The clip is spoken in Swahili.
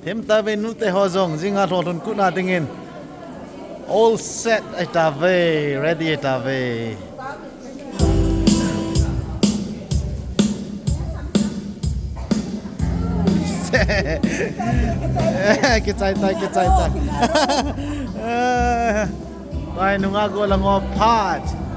hem ta ve nu te ho zong jinga thon thon ku na tingin all set eta ve ready eta ve cái chạy tay vai nung ago lang o pat